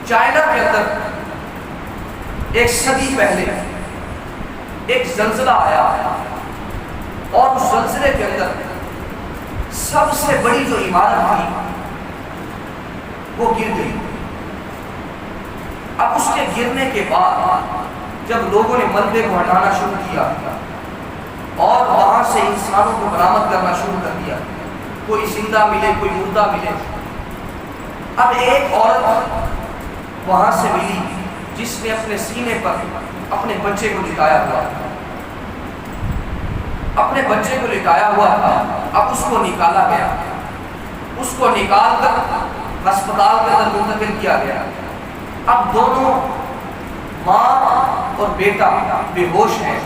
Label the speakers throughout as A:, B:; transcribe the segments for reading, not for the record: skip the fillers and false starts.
A: China کے اندر ایک صدی پہلے ایک زلزلہ آیا اور اس زلزلے کے اندر سب سے بڑی جو عمارت تھی وہ گر گئی۔ اب اس کے گرنے کے بعد جب لوگوں نے ملبے کو ہٹانا شروع کیا اور وہاں سے انسانوں کو برآمد کرنا شروع کر دیا، کوئی زندہ ملے کوئی مردہ ملے، اب ایک عورت وہاں سے ملی جس نے اپنے سینے پر اپنے بچے کو لٹایا ہوا تھا۔ اب اس کو نکالا گیا، اس کو نکال کر ہسپتال کے اندر منتقل کیا گیا۔ اب دونوں ماں اور بیٹا بے ہوش ہیں،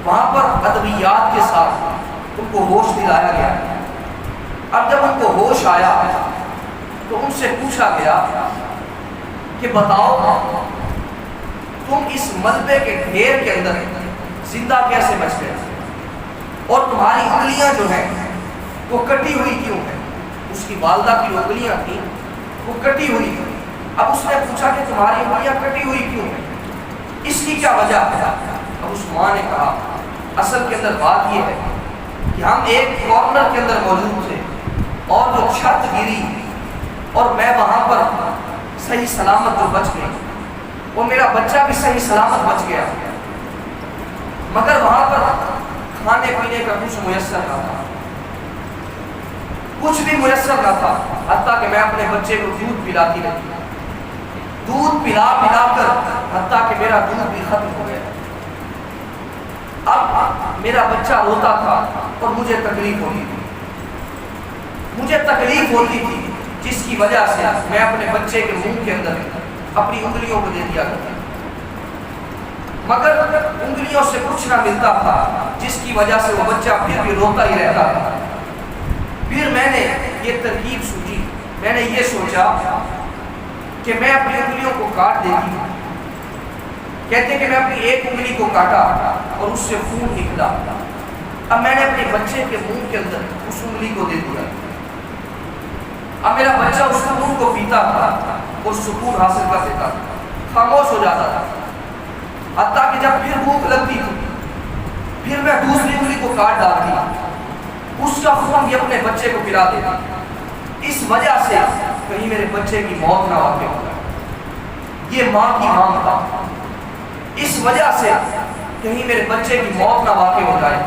A: وہاں پر ادویات کے ساتھ ان کو ہوش دلایا گیا۔ اب جب ان کو ہوش آیا تو ان سے پوچھا گیا کہ بتاؤ تم اس ملبے کے ڈھیر کے اندر زندہ کیسے بچ گئے اور تمہاری انگلیاں جو ہیں وہ کٹی ہوئی کیوں ہیں؟ اس کی والدہ کی انگلیاں تھیں وہ کٹی ہوئی تھیں۔ اب اس نے پوچھا کہ تمہاری انگلیاں کٹی ہوئی کیوں ہیں، اس کی کیا وجہ ہے؟ اب اس ماں نے کہا اصل کے اندر بات یہ ہے کہ ہم ایک کارنر کے اندر موجود تھے اور جو چھت گری اور میں وہاں پر صحیح سلامت جو بچ گئی، وہ میرا بچہ بھی صحیح سلامت بچ گیا، مگر وہاں پر کھانے پینے کا کچھ میسر نہ تھا، کچھ بھی میسر نہ تھا، حتیٰ کہ میں اپنے بچے کو دودھ پلاتی رہی، دودھ پلا کر حتیٰ کہ میرا دودھ بھی ختم ہو گیا۔ اب میرا بچہ روتا تھا اور مجھے تکلیف ہوتی تھی جس کی وجہ سے میں اپنے بچے کے منہ کے اندر اپنی انگلیوں کو دے دیا کرتا، مگر انگلیوں سے کچھ نہ ملتا تھا جس کی وجہ سے وہ بچہ پھر بھی روتا ہی رہتا تھا۔ پھر میں نے یہ ترکیب سوچی، میں نے یہ سوچا کہ میں اپنی انگلیوں کو کاٹ دیتی ہوں۔ کہتے کہ میں اپنی ایک انگلی کو کاٹا اور اس سے خون نکلا، اب میں نے اپنے بچے کے منہ کے اندر اس انگلی کو دے دیا، اب میرا بچہ اس خون کو پیتا تھا اور سکون حاصل کر دیتا تھا، خاموش ہو جاتا تھا، حتیٰ کہ جب پھر بھوک لگتی تھی پھر میں دوسری انگلی کو کاٹ ڈالتی، اس کا خون بھی اپنے بچے کو پلا دیتی۔ اس وجہ سے کہیں میرے بچے کی موت نہ واقع ہو جائے، یہ ماں کی مانگ تھا، اس وجہ سے کہیں میرے بچے کی موت نہ واقع ہو جائے،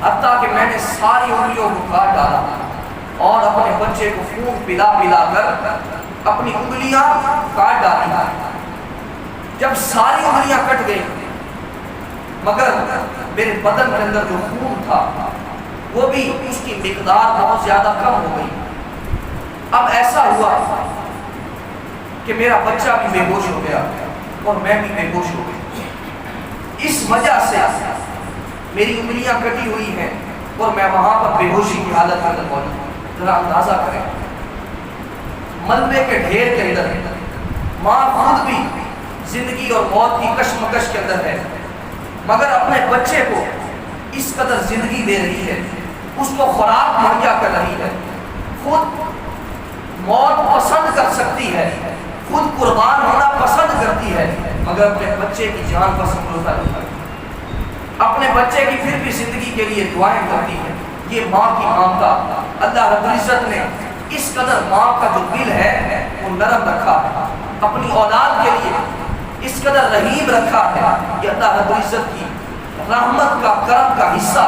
A: حتیٰ کہ میں نے ساری انگلیوں کو کاٹ ڈالا اور اپنے بچے کو خون پلا کر اپنی انگلیاں کاٹ ڈالی۔ جب ساری انگلیاں کٹ گئی مگر میرے بدن کے اندر جو خون تھا وہ بھی اس کی مقدار بہت زیادہ کم ہو گئی۔ اب ایسا ہوا کہ میرا بچہ بھی بے ہوش ہو گیا اور میں بھی بے ہوش ہو گئی۔ اس وجہ سے میری انگلیاں کٹی ہوئی ہیں اور میں وہاں پر بے ہوشی کی حالت میں موجود ہوں۔ ذرا اندازہ کریں، ملبے کے ڈھیر کے اندر ماں خود بھی زندگی اور موت کی کشمکش کے اندر ہے، مگر اپنے بچے کو اس قدر زندگی دے رہی ہے، اس کو خوراک مہیا کر رہی ہے، خود موت پسند کر سکتی ہے، خود قربان ہونا پسند کرتی ہے، مگر اپنے بچے کی جان پر سمجھوتا نہیں ہے، اپنے بچے کی پھر بھی زندگی کے لیے دعائیں کرتی ہے۔ یہ ماں کی ممتا اللہ رب العزت نے اس قدر ماں کا جو دل ہے وہ نرم رکھا ہے، اپنی اولاد کے لیے اس قدر رحیم رکھا ہے، یہ اللہ رب العزت کی رحمت کا کرم کا حصہ ہے۔